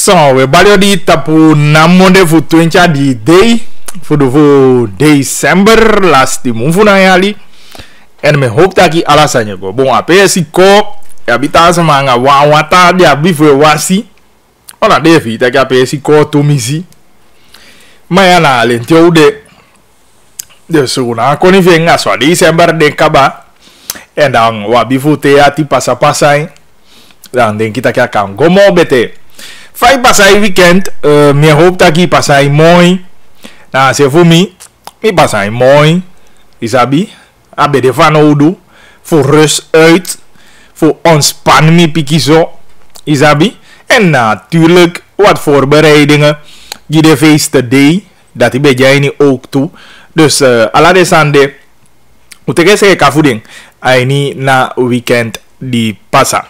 So, we balio di tapu namonde fu 20 di day voor de december last di mumfuna yali en me hoop dat ki ala sanya go bon apesi ko abita sama nga wata dia bifu wasi ona devi ta ki apesi ko to misi maya na lentio de suna koni venga so december de kaba en dan wa bifu te ati pasa dan den kita kan go mo bete fai pasai weekend me hoop dat ki pasai mooi. Nou, se voor mij, ik pas hij mooi, isabi, abe de van oudu, voor rust uit, voor ontspannen piki zo, isabi, en natuurlijk wat voorbereidingen, die de feesten day, dat ik jij niet ook toe, dus ala de sande, moet ik zeggen kafuding, hij niet na weekend die passa.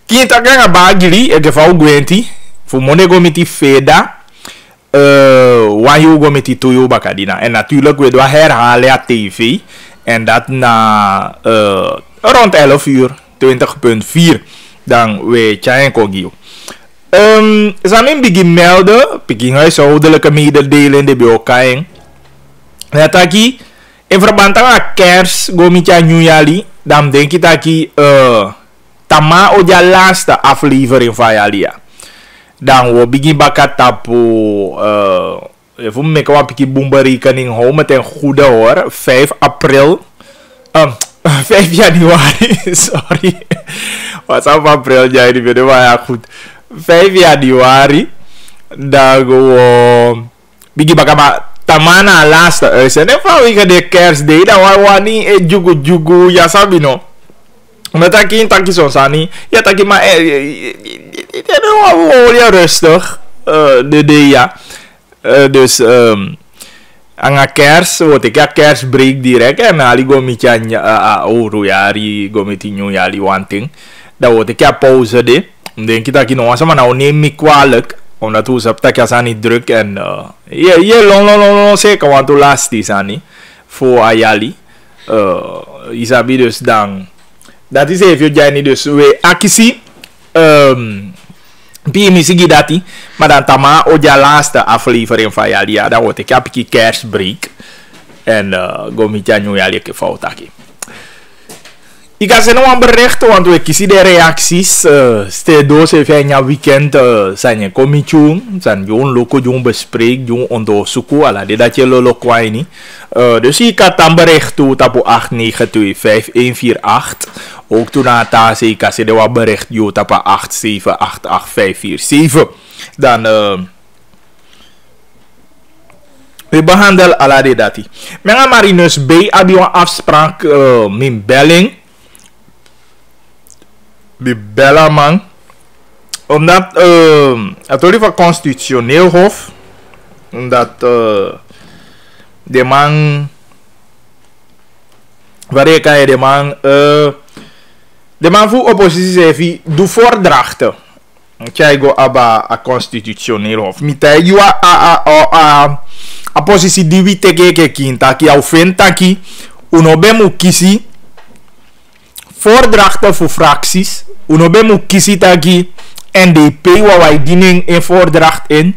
Kinta ganga bagili, ik geval gwenti, voor monego miti feda. Wanneer we met die Toyo Bakadina. En natuurlijk we doen herhalen op tv. En dat na rond 11 uur 20.4. Dan we tjaaien kogio. Samen begin melden. Begin huishoudelijke mededelingen bij elkaar. Dat aki in verband met kerst gomitja nieuwjali. Dan denk ik dat ik tama oja laatste aflevering van jalia. Dan we begin bakat tapu even make wat piki boomberekening hou met een goede hoor 5 april 5 januari sorry wat af april jij die video maar ja goed 5 januari dan we begin bakat tamana laatste uitzending van week de kerstday dan we niet jugu ya sabino omdat ik in takkie zo sani ja takkie maar ja rustig de day ja dus anga kers wat ik kersbreak direct en ali go mitja royari go mitinho yali wanting dan wat ik pauze de denk ik dat ik nog maar nou neem me kwalijk omdat we op dat je niet druk en je long zeker want to last is ani voor ayali isabi dus dan dat is even jij niet dus we akisi Misigi dati, maar dan tama oja laatste aflevering van Jalia. Dan word ik heb ik kerstbreak. En go met jou Jalia ke fout aki. Ik ga ze nog een bericht, want we kiezen de reacties. Stedo se venya weekend zijn je komitjong, zijn jong loko jong bespreek, jong onderzoeken, ala de dat je lolo kwaini. Dus ik had een bericht toe tapu 8925148. Ook toen na ta se ik had de wat bericht jo tapu 8788547. Dan we behandelen ala de dati. Menga Marinus B abi een afspraak min belling. De Bellaman. Omdat het van constitutioneel hof. Omdat de man. Waar kan je de man. De man voor oppositie heeft doe voordrachten. Kijk go aba a constitutioneel hof. Mita you a positie die we teke kintaki au fentaki. Uno bemu kisi. Voordrachten voor fracties. Uno bemu kisi taki NDP waar wij dienen in voordracht in.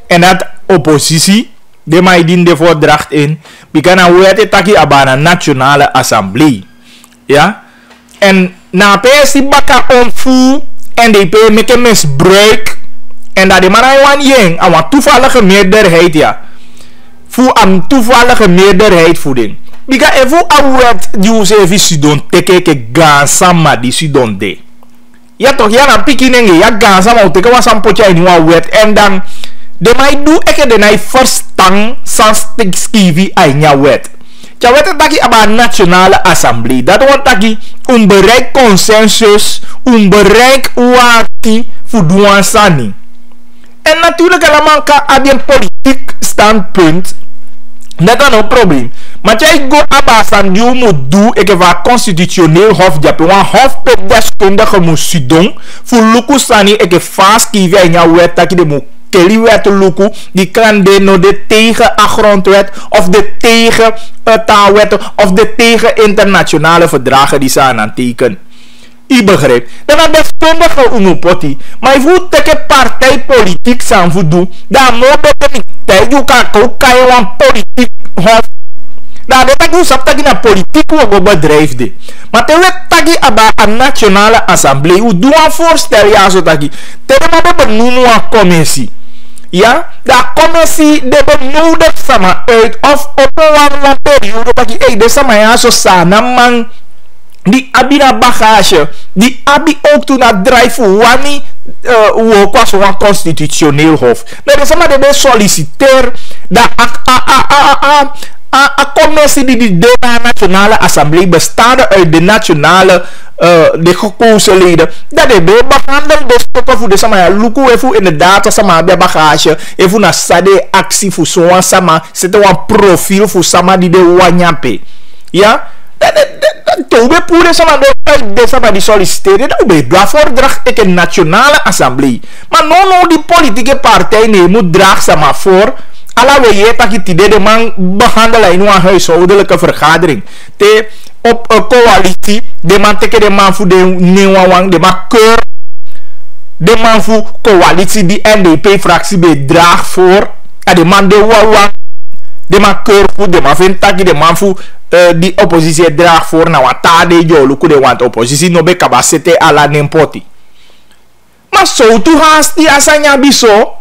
En dat oppositie. De mij dien de voordracht in. Bikana wete taki abana nationale assemblee. Ja. En na PS baka onfu NDP make misbruik. En dat de man wan jeng. Aan wat toevallige meerderheid ja. Voor een toevallige meerderheid voeding. Bika evu awet you say if you don't take ke gansa ma di si don de. Ya toch ya na pikinenge ya gansa ma teke wa sampocha ni wa wet en dan de mai do eke de nai first tang sans skivi ai nya wet. Ja wet taki aba nationale assemblee. Dat want taki bereik consensus, bereik waki voor sani. En natuurlijk allemaal ka adien politiek standpunt. Dat is een probleem. Maar jij go abasan die moet doen. Ik heb een constitutioneel hof. Je hebt een hof per deskundige moet doen. Voor luku sani ik heb vast kieven in jouw wet dat je de moet keli wet luku. Die kan de no de tegen grondwet of de tegen taalwet of de tegen internationale verdragen die zijn aan teken. I begrijp. Dan is deskundige unupoti. Maar hoe teke partij politiek zijn voedoe. Dan moet je niet tegen je een politiek hof. Dan weet ik hoe ze na politiek hoe bedrijf de. Maar te weet tagi aba een nationale assemblee. Hoe doe een voorstel ja zo tagi. Te we benoemen een commissie. Ja, de commissie de benodigt sama uit of op een periode tagi. Hey, de sama ja zo sana man. Die abi na bagage, die abi ook toen naar drijven wani hoe was een constitutioneel hof. Dat is maar de solliciteer dat a commissie die de nationale assemblee bestaande uit de nationale de gekozen leden. Dat de behandeld de stoppen voor de sama luku even inderdaad sama bij bagage even na sade actie voor zo'n sama zit een profiel voor sama die de wanyape. Ja. Toen we poeren samen de die solliciteren, dan ben je voordracht ik een nationale assemblee. Maar no die politieke partij nee moet draag samen voor. Alla we je dat je het idee de man behandelen in een huishoudelijke vergadering. Te op een coalitie, de man teken de man voor de nieuwe wang, de man keur. De man voor coalitie die NDP-fractie bedraagt voor. En de man de wang. De man keur voor, de man vindt dat de man voor die oppositie draagt voor. Nou wat tade jo luku de want oppositie no be kabasete ala nempoti. Maar zo toe haast die asanya biso.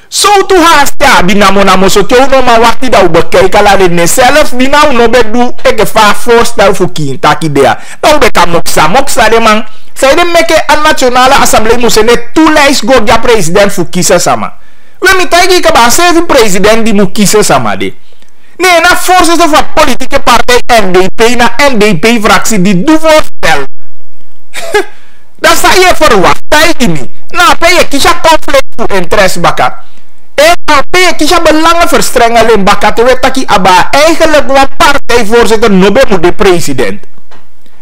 Zo toe haast ja binamo so toe no maar wacht die dat bekijken la de zelf binau no be do ik vaak voorstel voor kind tak idea. Nou be kan moksa de man. Zij de meke een nationale assemblee moest net toelijst go ja president voor kiezen sama. We mitagi kabasete president die moet kiezen sama de. Nee, na voorzitter van politieke partij NDP, na NDP-fractie die doet voorstel. Dat sta je verwacht, tijd niet. Nou, ben je kies conflict voor interesse bakka. En ben je kies belangenverstrengeling bakka. Te weten dat je aba eigenlijk wat partijvoorzitter nobe moet de president.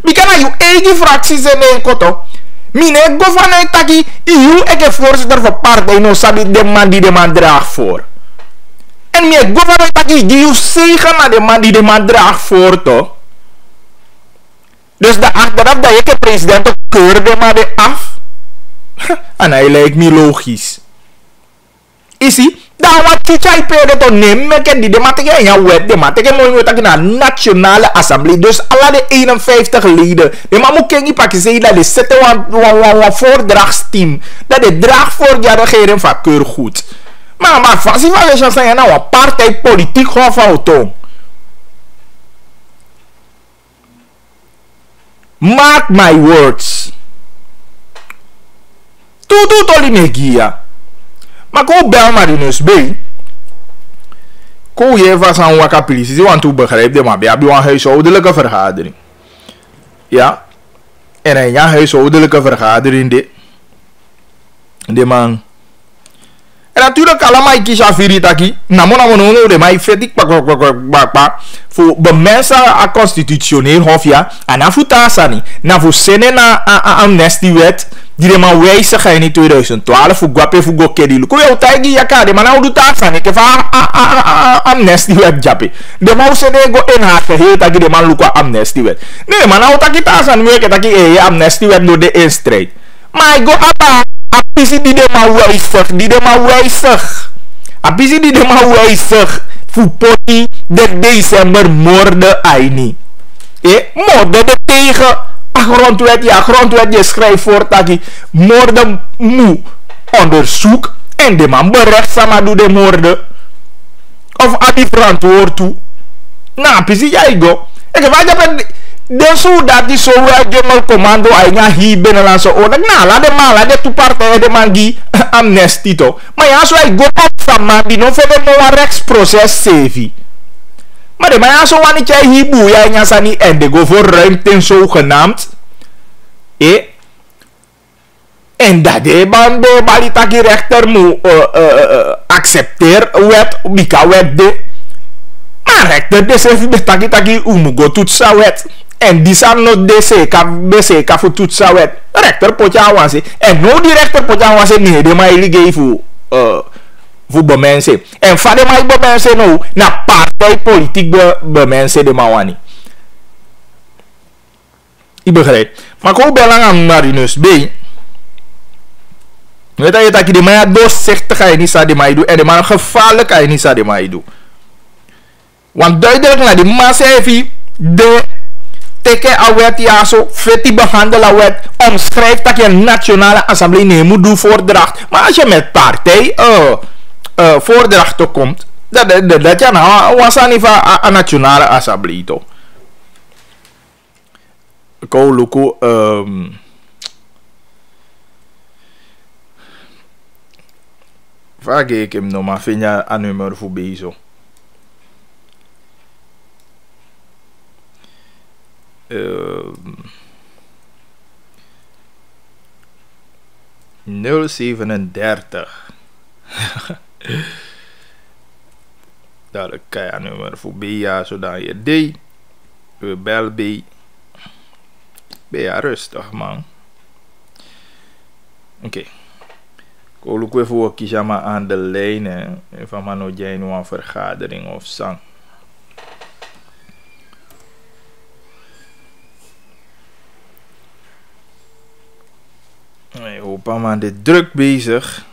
Wie kan je eigen fractie zijn in koto? Mine go vanuit dat je eigen voorzitter van partij no sabi de man die de man draagt voor. En meer government dat je zegen naar de man die de man draagt voor toch. Dus de achteraf dat je president ook keurde maar weer af. En hij lijkt me logisch. Is hij? Dan wat je perde toch nemen die de man tegen je wet de man tegen mooi dat naar nationale assemblee. Dus alle de 51 leden. De man moet kenny pakken zeggen dat de zetten een voordrachtsteam. Dat de draag voor de regering van keur goed. Maar vast van je zijn nou een partij politiek gewoon van auto. Mark my words. Tutu toli megia. Maar ko bel maar in us bij. Ko je vast aan wakapilisi. Want toe begrijp je maar bij een huishoudelijke vergadering. Ja. En een huishoudelijke vergadering de man. En natuurlijk allemaal ik kies afiri taki. Namona de mij fetik pak voor de mensen a constitutioneel hof ja. En na voor tasani. Na voor senen na amnestiewet die de man wijzigen in 2012 voor guape voor gokedi. Ko je taigi ja ka de man nou doet tasani. Ik va amnestiewet jape. De man senen go in haar geheel taki de man luka amnestiewet. Nee man nou taki tasani moet taki amnestiewet no de instrijd. Maar ik go apa apisi die de ma wijzig, die de ma wijzig. Apisi die de ma wijzig. Voor poti de december moorde aini. Moorde de tegen. Grondwet, ja, grondwet je schrijft voor taki. Moorde moe onderzoek. En de man berecht sama doe de moorde. Of abi verantwoord toe. Nou, apisi jij go. Ik heb de soldaat die zo wel commando aina hier binnenlandse oorlog. Nou, laat de man, laat de twee partijen de man die amnestie toch. Maar ja, zo hij go op van man die nog verder nog een rechtsproces sevi. Maar de man ja, zo wanneer jij hier boe, ja, ja, sa niet en de go voor ruimte zogenaamd. En dat de man de balitaki rechter moet accepteren wet, bika wet de. Maar rechter de sevi betaki taki umugo toetsa wet. En die zijn nog DC voor toetsen wet. Rechter potje awanse. En nou die rechter potje awanse nee, de mij geven voor bemensen. En van de mij bemensen nou, na partij politiek bemensen de mawani. Ik begrijp. Maar ik belang aan Marinus B. Weet je dat je de man doorzichtig ga je niet zo de mij doen en de man gevaarlijk ga je niet zo de mij doen. Want duidelijk naar die massa heeft de teken awet ja zo feti behandelen wet omschrijft dat je een nationale assemblee niet moet doen voordracht. Maar als je met partij voordrachten komt, dat je nou was aan een nationale assemblee toch. Ko luku vaak ik hem nog maar vind je een nummer voor bezig. 037. Daar kan je nummer voor B, ja, zodat je D. We bel B. Ben je rustig, man. Oké. Ik wil ook even kiezen aan de lijn. Even maar nog een vergadering of zo. Ik hoop maar dit druk bezig.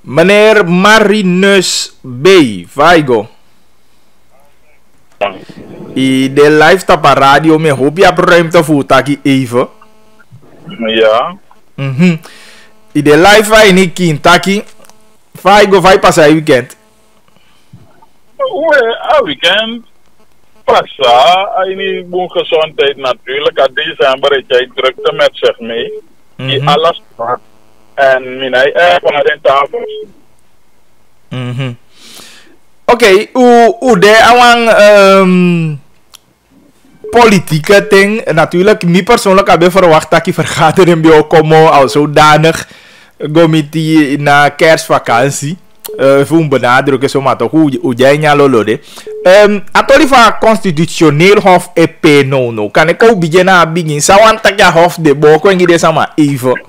Meneer Marinus B. Vaigo. I de live tapa radio me hoop je hebt ruimte voor taki even. Ja. I de live vai ni kin taki. Vaigo vai passar weekend. Weekend. Passa, een boel gezondheid natuurlijk. In december heeft jij drukte met zich mee. Die alles maakt. En mijn van de tafels. Oké, hoe de awang politieke ding. Natuurlijk, mij persoonlijk heb ik verwacht dat ik vergadering bij komen als zodanig comité na kerstvakantie. Voor benadrukken zo maar toch hoe jij niet lolode. Atolifa constitutioneel hof EP no. Kan ik ook beginnen sawan tak ja hof de boko en gide sama even.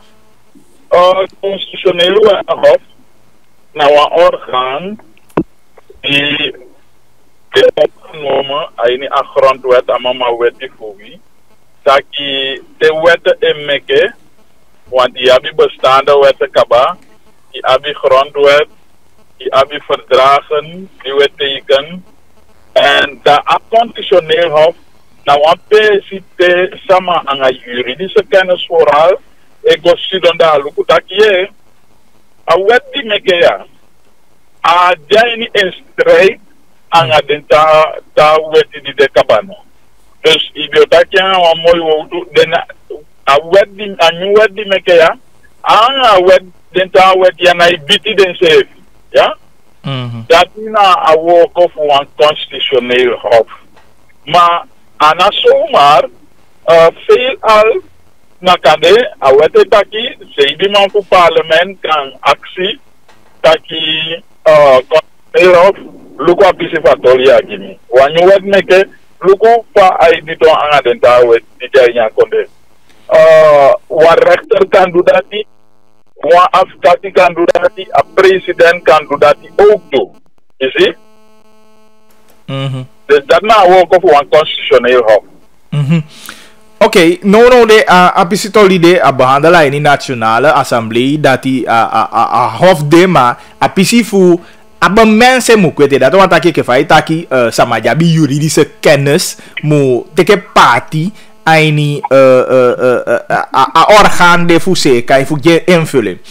Constitutioneel hof nou een orgaan die opgenomen in een grondwet aan mama wet die voor wie dat die de wetten inmeke want die hebben bestaande wetten kaba die hebben grondwet die hebben verdragen die wet teken en dat constitutioneel hof nou een PCT sama aan een juridische kennis vooral ik go sidon da luku dat je a wet die meke ja a jani in strijd aan adenta ta wet die de kabano dus ibiotakia wa mooi wo den a wet die a new wet die meke ja a wet denta wet ya na biti den safe ja dat na a work of one constitutioneel hof maar ana zomaar veel al nakade a wet taki seibi man voor parlement kan actie taki constitutioneel luku apisi fatolia gini wanyu wet meke luku pa ai dito anga denta wet dijanya konde wa rechterkandidati wa afstati kandidati a president kandidati ook toe you see dus dat na work of one constitutioneel hof Oké, no de apisitoli de a behandelen in de nationale assemblee dat die hof de ma apisifu aber mensen moet weten dat want dat ik feit taki samajabi juridische kennis moet teke party aini orgaan de fuse kan je invullen.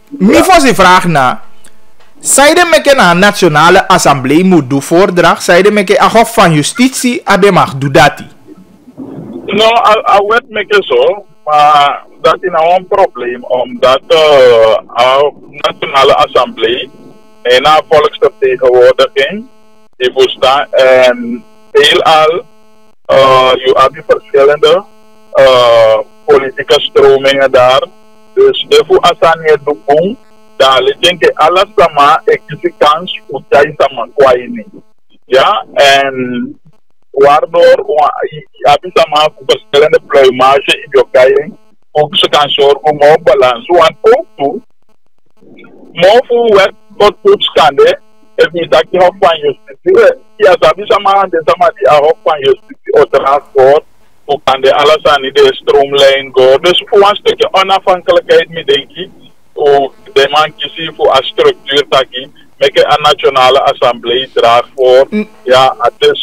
Mi voor ze vraag na zijde meke na nationale assemblee moet doen voordracht zijde meke a hof van justitie abe mag doen dati. No, I wet make it so, maar dat is nou een probleem omdat our nationale assemblee en haar volksvertegenwoordiging die bestaan en veelal je hebt verschillende politieke stromingen daar. Dus daarvoor asan je doet daar denk ik alles sama ik kans voor jij sama kwaini. Ja en waardoor je sama verschillende pluimage in je kijk ook ze kan zorgen voor balans. Want ook toe more voor wet tot toetskande en die dat je hof van justitie. Ja, dat is sama de sama die hof van justitie. opdracht voor. Hoe kan de alles aan de stroomlijn go. Dus voor een stukje onafhankelijkheid, me denk ik. Hoe de man kiezen voor een structuur taki. Met een nationale assemblee draag voor. Ja, het is.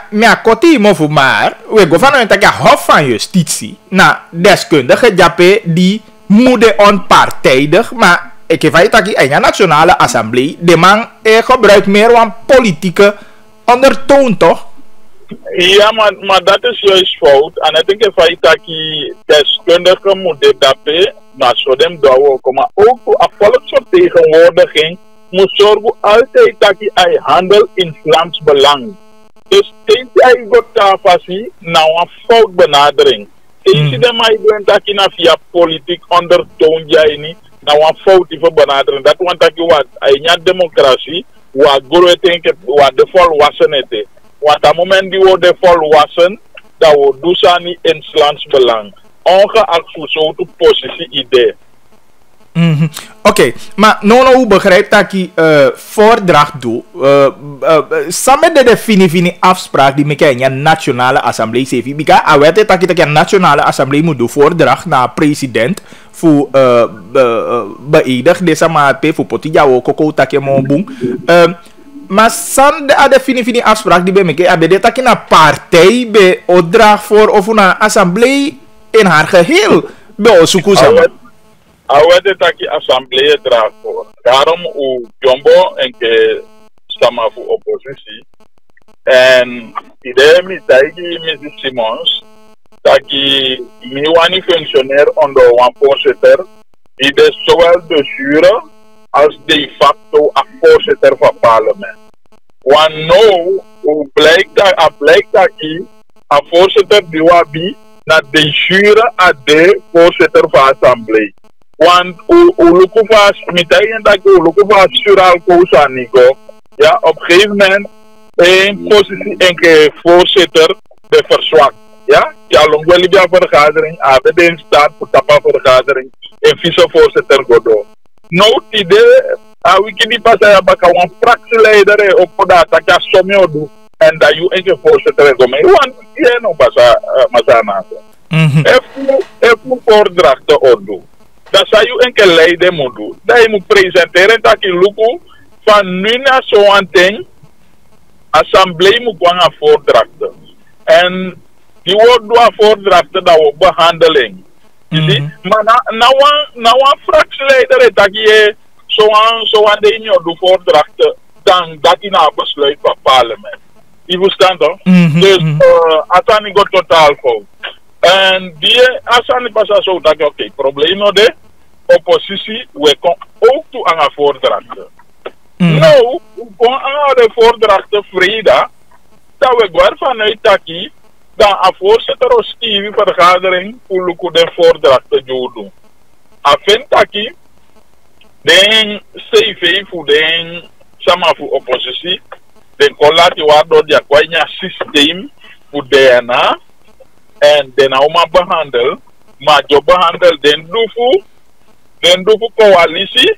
Maar koti mo voor maar. We gaan vanuit dat hof van justitie. Na deskundige jappe die moet onpartijdig. Maar ik heb dat een nationale assemblee. De man gebruikt meer van politieke ondertoon toch? Ja, maar dat is juist fout. En ik denk dat die deskundige moet dappen. Maar zo dem douwen. Maar ook voor een volksvertegenwoordiging moet zorgen altijd dat hij handelt in Vlaams belang. Dus steeds hij wordt daarvan nou een fout benadering. Eens je de mij dat je na via politiek ondertoon jij niet, nou een foutieve benadering. Dat want dat je wat, een democratie, wat groeit denk wat de volwassenheid. Want op het moment die worden volwassen, dat we dus niet in Vlaams belang. Ongeacht voor zo'n positie idee. Oké, maar hoe begrijpt dat je voordracht doet? Samen de definitie afspraak die met een nationale assemblee zegt. Because weet het dat je een nationale assemblee moet doen voordracht naar president voor beëdigd deze maat voor potija ook ook dat je moet doen. Maar san de definitie afspraak die bij me hebben dit dat je een partij bij opdracht voor of een assemblee in haar geheel bij zoeken. Awede taki assemblee draagt voor. Daarom u Jumbo en ke sama voor oppositie. En idee mi taigi Mrs. Simons taki mi wani functionair onder een voorzitter die de zowel de jure als de facto een voorzitter van parlement. Want nu blijkt dat een voorzitter die wabi na de jure a de voorzitter van assemblee. Want Ulukuva's, meteen dat Ulukuva's sural kosa nico. Ja, op een gegeven moment een positie en voorzitter de verzwakt. Ja, ja, longwelibia vergadering, ABD in staat voor tapa vergadering en vicevoorzitter godo. Nou, het idee, we kunnen pas hebben een fractieleider op dat dat je somio doet en dat je een voorzitter godo. Want je nog pas masana. Even voordrachten ordo. Dat zou je een keer leiden moet doen. Dat je moet presenteren dat je lukt van nu naar zo'n ding. Assemblee moet gaan voordrachten. En die wordt door voordrachten dat we behandeling. Je ziet? Maar nou een fractieleider dat je zo'n ding doet voordrachten. Dan dat je naar besluit van parlement. Je verstaan toch? Dus dat is niet totaal fout. En die asani pas zo dat oké, probleem no de oppositie we kon ook toe aan voordrachten. Nou, we kon aan de voordrachten vrede dat we gewoon vanuit taki dat een voorzitter of stieve vergadering voor de voordrachten doen. Afin taki den CV voor den sama voor oppositie den kolati waardoor die akwaanya systeem voor DNA en den nou behandel, maar je behandel den dufu coalitie,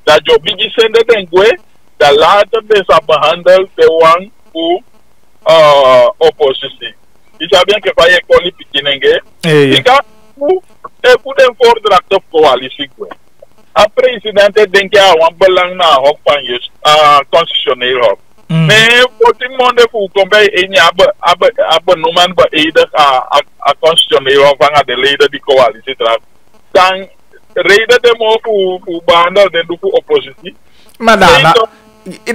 dat je bigi sende den gwe, dat later deze behandel de wang voor oppositie. Je zou bien que vaille koli pikinenge, ik ga voor den voordracht of coalitie gwe. A president denk je aan belang na hof van just constitutioneel hof. Maar voor die monde voor kom bij een abbe noemen beëdig a constitutioneel hof van de leden die coalitie draagt. Dan reden de mo voor behandel den doe voor oppositie. Maar daarna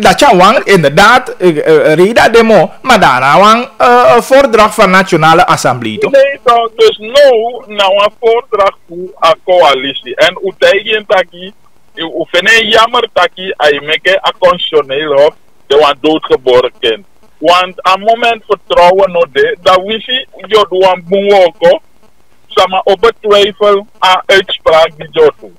dat je wang inderdaad reden demo, maar daarna wang voordracht van Nationale Assemblee toch? Nee, dus nou een voordracht voor a coalitie en u tegen taki, u vinden jammer taki ay meke a constitutioneel hof de wan doodgeboren kind. Want aan moment vertrouwen no de, dat wisi je doan boenwoko, sama op betwijfel aan uitspraak die je doet.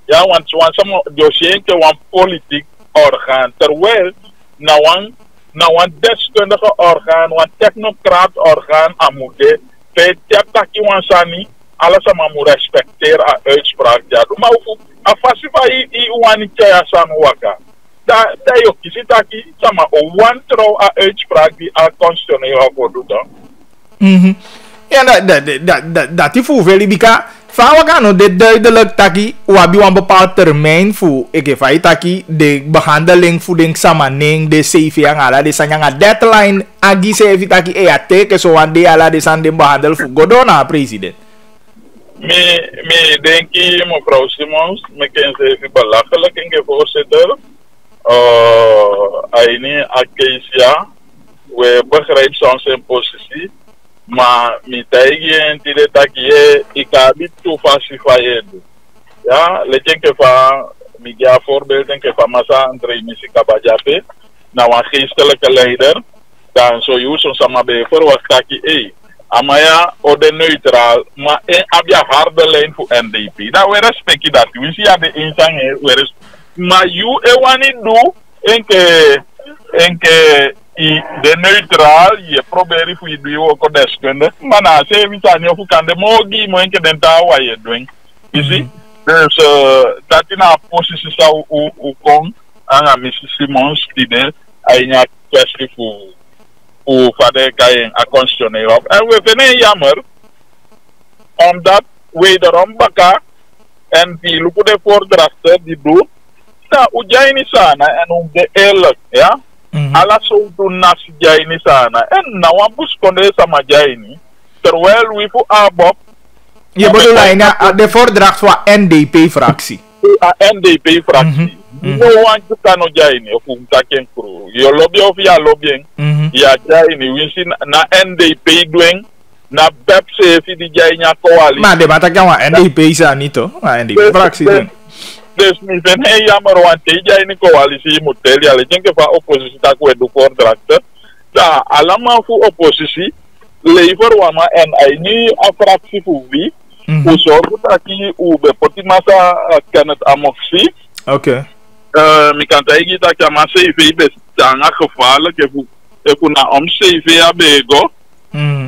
Ja, want sama dossier wan politiek orgaan, terwijl nou een deskundige orgaan, een technocraat orgaan amude, feit dat je wan sani, alles ama moet respecteren aan uitspraak. Ja, maar afasifa i wan niet ja san waka. daar je kiest taki, sama o wantrouw a uitspraak die a constitutioneel wordt dan. Ja, dat is voor veel bika. Vaak kan dit duidelijk taki, wabi een bepaald termijn voor. Ik geef taki de behandeling voor de samening, de CV yang ala, de sanyang deadline, agi CV taki ya teken zo aan de ala de san de behandel voor godona president. Me denk je, mevrouw Simons, me ken ze even belachelijk in de voorzitter. Aini Akesia, we begrijpen soms zijn positie, maar met eigen tijd dat ik heb niet toe faciliteren. Ja, let je van, ik ga voorbeeld denken van massa André Misikabajape, nou een geestelijke leider, dan zo je zo'n samenwerking voor wat dat je Amaya ode neutral, maar heb je harde lijn voor NDP. Dat we respecten dat. We zien dat de inzang is. Maar je wat niet doen, enke de neutral, je probeert voor je doen ook deskundig. Maar na zeven jaar je kan de mogi, maar enke den taal wat je doet. Je ziet? Dus dat in een positie zou komen aan Mrs. Simons die de een kwestie voor vader kan a constitutioneel op. En we vinden jammer, omdat wederom baka en die lopen de voordrachter die doet, dat ujai sana en de eerlijk, ja. Alla zo doen nas jai sana en nou een bus konde sama jai terwijl we voor ABOP. Je bedoelt de voordracht van NDP-fractie. NDP-fractie. No one kan jai of taken crew. Je lobby of ya lobbying. Ja jai we zien na NDP doen. Na BEPC die jai nya coalitie. Maar de batak yang NDP is niet toch? NDP-fractie doen. Dus mi ben heel jammer want die jai ni coalitie moet tellen. Alleen denk van oppositie dat we de voordrachten. Da allemaal voor oppositie. Lever wama en ai ni a fractie voor wie. We zorgen dat je bij Potimasa Kenneth Amoxie. Oké. Ik kan zeggen dat je maar CV is gevaarlijk. Ik moet naar om CV abego.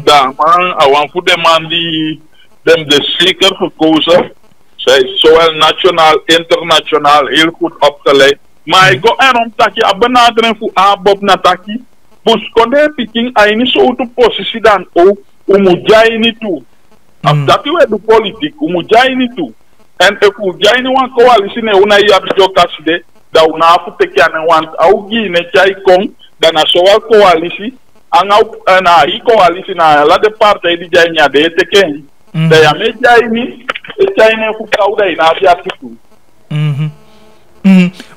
Dan man, voor de man die dem de zeker gekozen. Zij is zowel nationaal, internationaal heel goed opgeleid. Maar ik ga erom dat je benaderen voor ABOP Nataki. Dus kon de picking eigenlijk zo de positie dan ook. Hoe moet jij niet toe? Dat is de politiek, hoe moet jij niet toe? En if we jij niet een coalitie ne una ya bijo kaside, dat we na aftekenen want augi ne jij komt, dan is zowel coalitie, en na coalitie na la de partij die jij niet de teken. Dat je met jij niet voor koude na via toe.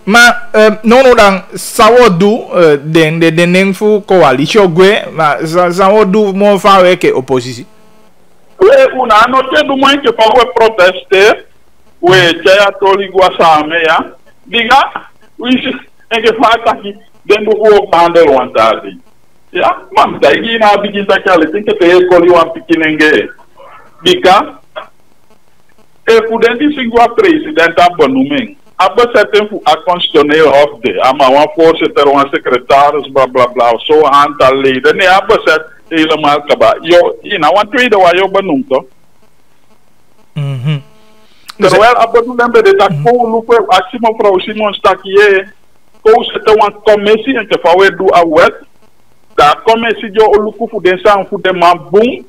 Maar nono dan zou doen de ding voor coalitie ook maar zou doen more van werken oppositie. We una noche do moins que para protester, we já toligua same ya. Diga, we en que falta aqui dentro do handel wantadi. Ya, mam daí na bigita que tem que ter escolhi uma pequenengue. Diga, e pudendo seguir presidente abanumen. Aba certain fu a constitutioneel of de, ama uma voorzitter, uma secretaris, bla bla bla, zo aantal leden. Nee, aba zet helemaal kaba. Yo, want tweede waar je benoemd toch? Terwijl aba nu lembe de tak ko lupe actie mevrouw Simons takie, ko zette een commissie en te fawe do a wet. Da commissie jo luku fu den sang fu de man boom.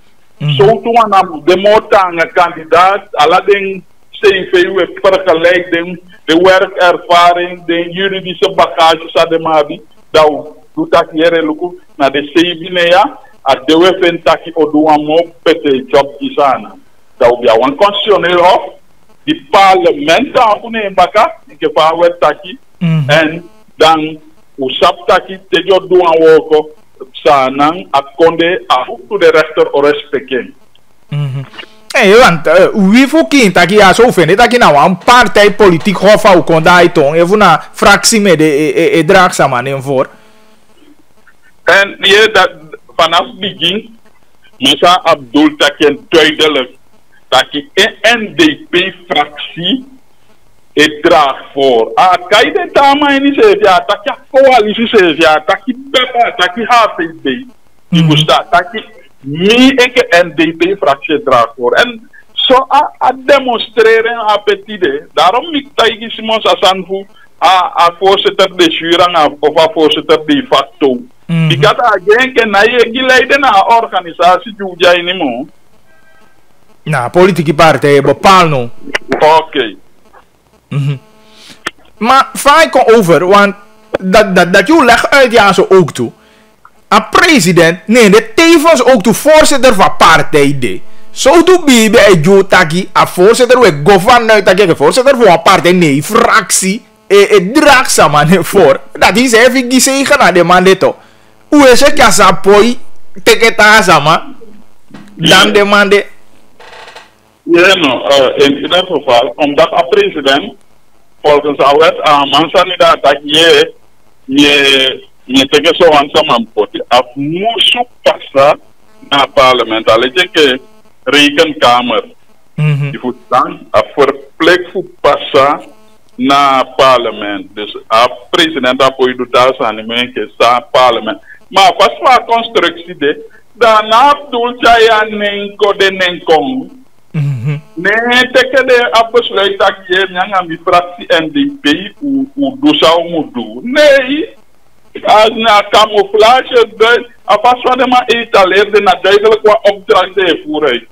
Zo tu wana de motanga kandidaat, ala den CV we vergelijking, de werkervaring, de juridische bagage sa de mabi, dat doet dat hier luku na de CV ne ya, a de we fentaki odu amo pete job isana. Dat we een constitutioneel hof, die parlement afune in baka, ik heb aan taki, en dan usap taki tejo do an woko sanang akonde afu to de rechter o respecten. Want wie voor kind dat je zo vindt dat je nou een partij politiek hof ook kon daar doen even een fractie met de draagzaam in voor. En je dat vanaf begin Mesa Abdul Taken duidelijk dat je een NDP fractie het draagt voor. Kan je dit allemaal niet zeggen? Ja, dat je coalitie zegt, ja, dat je BEPA, dat je HVB. Je moest dat je niet een NDP-fractie draagt voor. En zo a demonstreren appetite. Daarom ik tegen Simons Assanvu a voorzitter de jurang of a voorzitter de facto. Die gaat again ken na je geleiden na organisatie juja in mo. Nou, politieke partijen bepalen nou. Oké. Maar vaak kom over, want dat je legt uit ja zo ook toe. Een president, nee, de tevens ook toe voorzitter van partij de. Zo doe je bij Jo Taki, een voorzitter, we governor Taki, voorzitter van een partij, nee, fractie, draag samen voor. Dat is even gezegd aan de man dit toch. Hoe is het ja sapoi, teketa samen, dan de man de. Ja, in ieder geval, omdat een president, volgens de wet, mensen niet dat je tegen zo'n samenpot, af moet passen naar het parlement. Alleen je rekenkamer. Je moet dan verplicht passen naar het parlement. Dus de president dat doet dat aan het parlement. Maar pas voor constructie de, daarna doet je aan de nenkong. Nee, teken de afbesluit dat je een fractie NDP hoe doe zou moet doen. Nee, als na camouflage, pas wat maar etaleerde na duidelijk wat opdrachten voeren.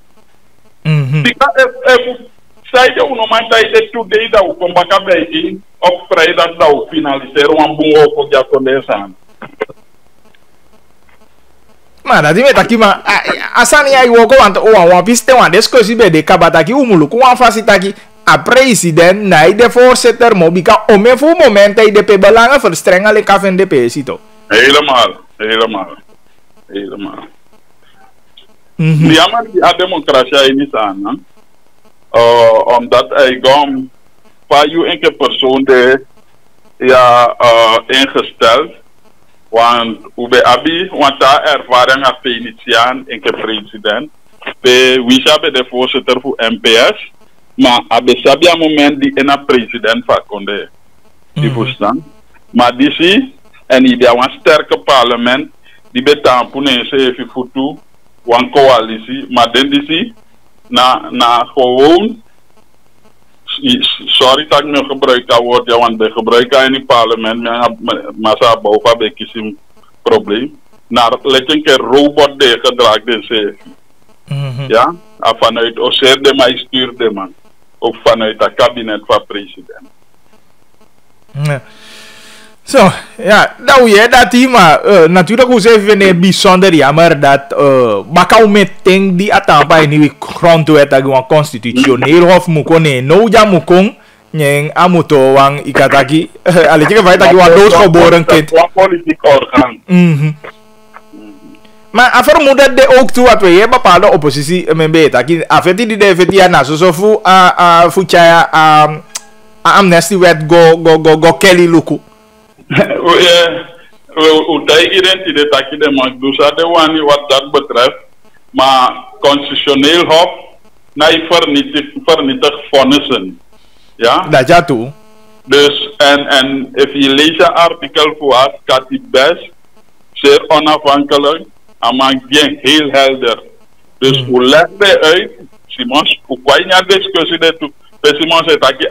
Ik ga even zeggen, hoe man tijd today dat we komen bij op vrijdag dat we finaliseren, want we gaan ook ja aan. Maar dat is dat maar asani ya iwo ko want o piste wan discussie bij de kabataki umulu ko wan fasitaki a president na de voorzitter mobika o me fu moment hij de pe belangen verstrengen le ka van de pe sito. Helemaal. Ja, maar die democratie is aan. Omdat hij gewoon van je enkele persoon de ingesteld. Want hoe bij Abi, want daar ervaring als Venetiaan en president. Wie hebben de voorzitter voor NPS, maar Abi sabia moment die een president van Conde. Die verstaan. Maar die zie, en die hebben een sterke parlement, die betaan voor een even voor toe, een coalitie, maar dan die zie, na gewoon, sorry dat ik me gebruik dat woord, ja, want de gebruiken in het parlement, maar ze boven bij kiezen probleem. Naar let een keer robot de gedrag in ze. Ja, vanuit OCR maar stuurde man. Ook vanuit het kabinet van president. Zo, ja, nou ja, dat die maar natuurlijk hoe ze even bijzonder jammer dat bakau meting die atapa in die grondwet dat gewoon constitutioneel hof mukone no ja mukong nyeng amuto wang ikataki alle jika feit dat gewoon doodgeboren kind. Een politiek orgaan. Maar afer moeder de ook toe wat we hier bepaalde oppositie member taki afeti die de na so fu fuchaya amnesty wet go Kelly Luku. De identiteit dat je de mag doen, dat de wani wat dat betreft, maar constitutioneel hof, naar vernietig vonnissen. Ja? Dat ja toe. Dus, en if je leest een artikel voor us, gaat die best, zeer onafhankelijk, en maakt bien heel helder. Dus, hoe leg je uit, Simons, hoe kan je een discussie daartoe? Simons zegt dat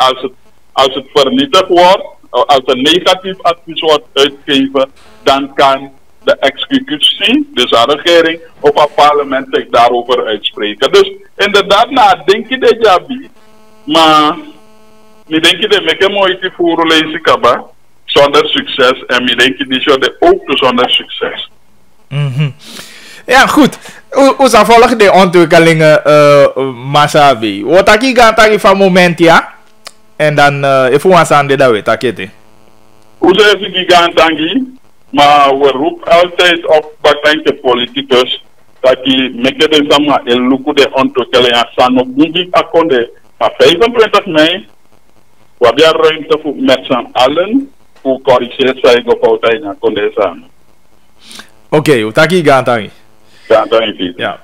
als het vernietigd wordt, als een negatief advies wordt uitgegeven, dan kan de executie, dus de regering of het parlement zich daarover uitspreken. Dus inderdaad, denk je dat Jabi, maar ik denk je dat ik mooi te voeren lezen kaba zonder succes en ik denk je dat ook zonder succes. Ja, goed. Hoe zal volgen de ontwikkelingen Masabi? Wat ik ga van moment ja? En dan even wat aan de dawe takete. Hoe zou je gigantangi? Maar we roepen altijd op baklijke politicus dat die meke de zama en luku de ontwikkelingen sano bungi akonde. Maar 25 mei we hebben ruimte voor met z'n allen voor corrigeren zijn of altijd naar konde zijn. Oké, hoe tak je gigantangi? Gigantangi. Ja.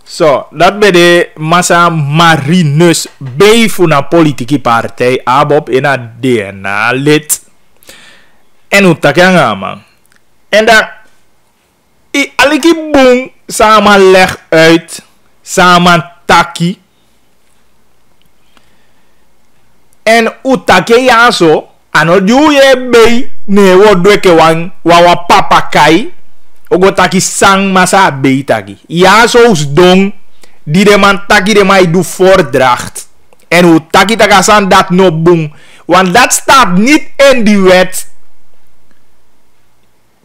Zo, dat bij de massa Marinus B voor een politieke partij abob in een DNA lid. En hoe tak je man. En dan aliki boom samen leg uit, samen taki. En utake ya so, ano ju ye bei ne wo dweke wan wa papa kai. Ogo taki sang masa bei taki. Ja so us dong die de man taki de mai do voordracht. En hoe taki takasan dat no boom. Want dat staat niet in die wet.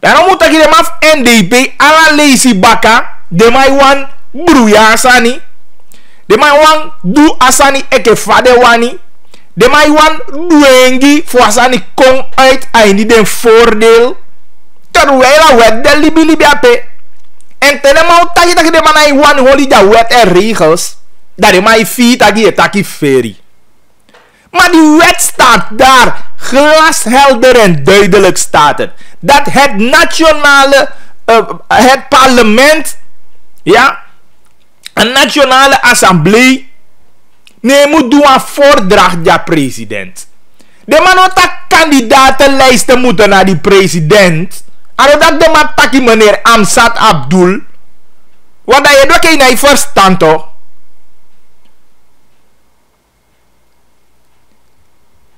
Daarom moet taki de maf NDP ala lazy baka. De mai wan bruya asani. De mai wan du asani eke fade wani. De mai wan duengi voor asani kom uit aini den voordeel. Terwijl wet de libi ape. En tenema taki taki de manai wan holi da wet en regels. Dat de mai fi taki feri. Maar die wet staat daar. Glashelder en duidelijk staat het. Dat het nationale, het parlement, ja, een nationale assemblee, nee, moet doen een voordracht, ja, president. De man dat kandidatenlijsten moeten naar die president. En dat de man taki meneer Amsat Abdul. Want dat je doet geen naar verstand toch?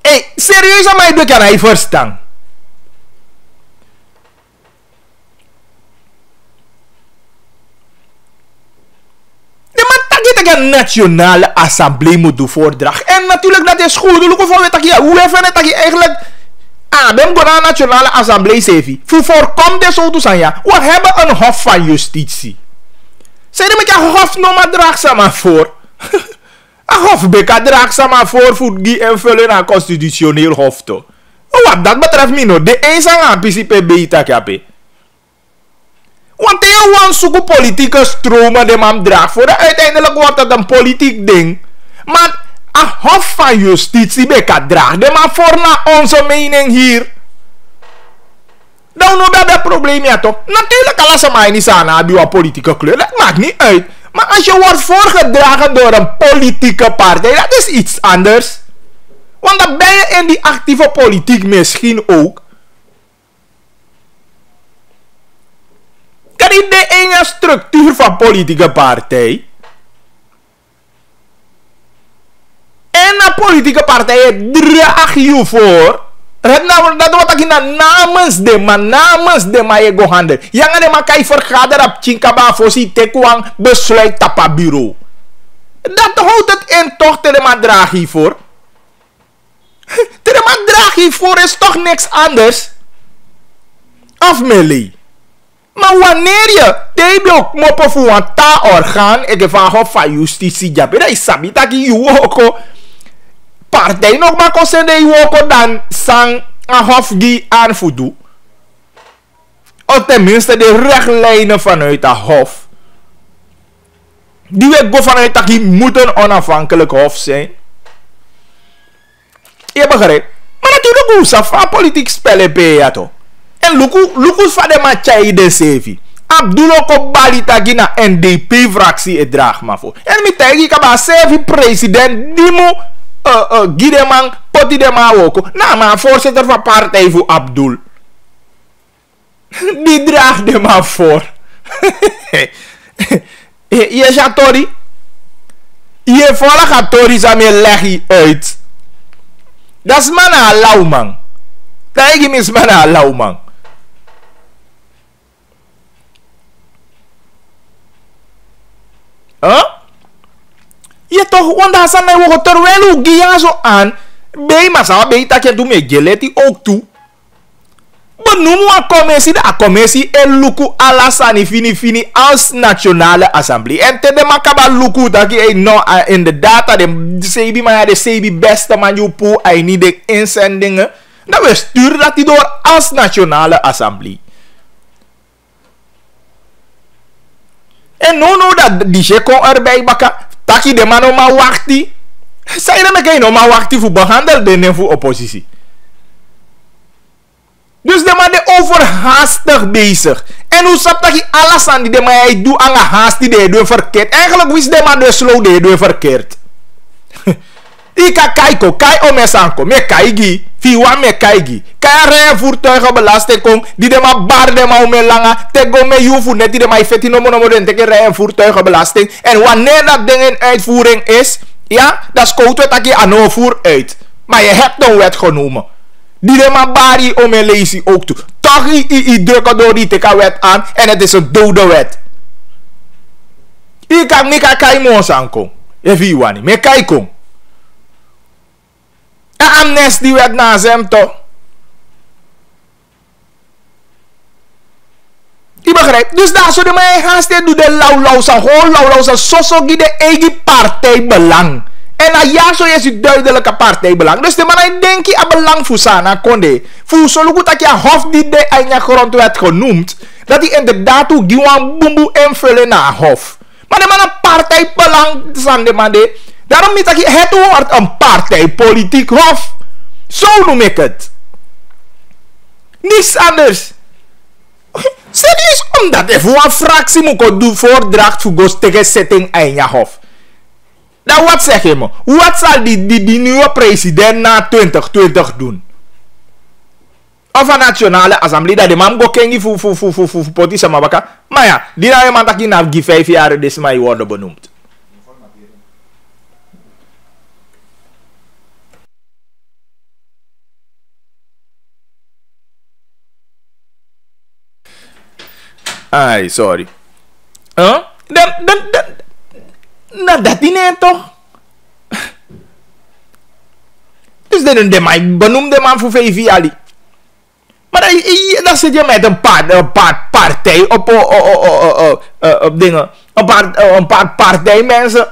Hey, serieus aan mij doe je naar verstand? De man taki dat een nationale assemblee moet doen voordracht. En natuurlijk dat is goed. Look of dat je hoe even dat je eigenlijk ben gewoon een nationale assemblee sevi. Voorkomt dit zo te ja. We hebben een hof van justitie. Zeg je met je hof nog maar draagzaam voor. Een hof beka draagzaam voor die invullen naar constitutioneel hof toch. Wat dat betreft mino, de eens aan principe beta kape. Want je want zoeken politieke stromen de man draagt voor. Uiteindelijk wordt het een politiek ding. Maar een hof van justitie beka draagt de man voor naar onze mening hier. Dan nou dat probleem ja toch. Natuurlijk alles aan mij niet aan een politieke kleur. Dat maakt niet uit. Maar als je wordt voorgedragen door een politieke partij, dat is iets anders. Want dan ben je in die actieve politiek misschien ook. Kan je de ene structuur van politieke partij? En een politieke partij draag je voor. Dat wordt ik namens de ma je go handel. Yang de ma kai vergaderen op Chinkaba fosi tekwang besluit tapa bureau. Dat houdt het in toch te de ma draag hiervoor. Te de ma draag hiervoor is toch niks anders. Afmelie. Maar wanneer je tebi ook moppen voor een ta-orgaan, ik van hof van justitie jabe, dat is sabi dat je ook partij nog maar kosten de ook dan sang een hof die aanvoedoe. Of tenminste de rechtlijnen vanuit het hof. Die we go vanuit dat die moet een onafhankelijk hof zijn. Je begrijpt? Maar natuurlijk hoe ze van politiek spelen bij je toch. En luku van de matchai de sevi. Abdullah ko bali tagi na NDP fractie e draag maar voor. En mi tagi kaba sevi president dimu gideman poti de ma woko. Na maar voorzitter van partij voor Abdul. Die draagt de maar voor. Je jatori. Je volle gatori zame leggy uit. Dat is mana lauw man. Tagi mis mana lauw man. Je toch, want daar zijn wij terwijl u gia zo aan. Bij maar zou bij dat je doet met geleti ook toe. Benoem een commissie, de commissie en luku alasani fini als nationale assemblee. En te de makaba luku dat je no in de data de sebi maar de sebi beste man je poe ai niet de inzendingen. Dan we sturen dat die door als nationale assemblee. En no dat die je kon erbij bakken. Taki de man oma wachti. Zij dan kan je oma wachti voor behandeld en voor oppositie. Dus de man is overhaastig bezig. En hoe snap dat je alles aan die de man doet aan haast die de doet verkeerd. Eigenlijk wist de man de slow de doet verkeerd. Ika kaiko, kai omesanko, me kaigi, fiwa me kaigi. Kai rijden voertuigen belasting kom, die de ma bar de ma ome langa, tego me jufu net die de ma feti no mono den teke rijden voertuigen belasting. En wanneer dat ding in uitvoering is, ja, dat is koud dat je aan voer uit. Maar je hebt een wet genomen. Die de man bari om een lezen ook toe. Toch i drukken door die wet aan. En het is een dode wet. Ik kan niet kijken aankomen. Even Iwani. Maar kijken. En amnestie wet na hem toch. Je begrijpt? Dus daar zullen wij gaan staan doen de lauw, zo de eigen partijbelang. En na ja, zo is het duidelijke partijbelang. Dus de man denk je aan belang voor Sana Konde. Voor zo goed dat je hof die de eigen grondwet genoemd. Dat hij inderdaad ook gewoon boemboe invullen naar hof. Maar de man een partijbelang zijn de man de. Daarom niet dat je het wordt een partijpolitiek hof. Zo noem ik het. Niets anders. Serieus, omdat je voor een fractie moet doen voordracht voor de tegenzetting aan je hof. Nou, wat zeg je me? Wat zal die nieuwe president na 2020 doen? Of een nationale assemblee dat de man go kengi voor politie mabaka. Maar ja, die nou iemand dat je na 5 jaar dus maar worden benoemd. Ai, sorry. Huh? Nou, dat is niet toch? Dus de man benoemde man voor 5 jaar. Maar dan zit je met een partij op dingen. Een paar partijmensen.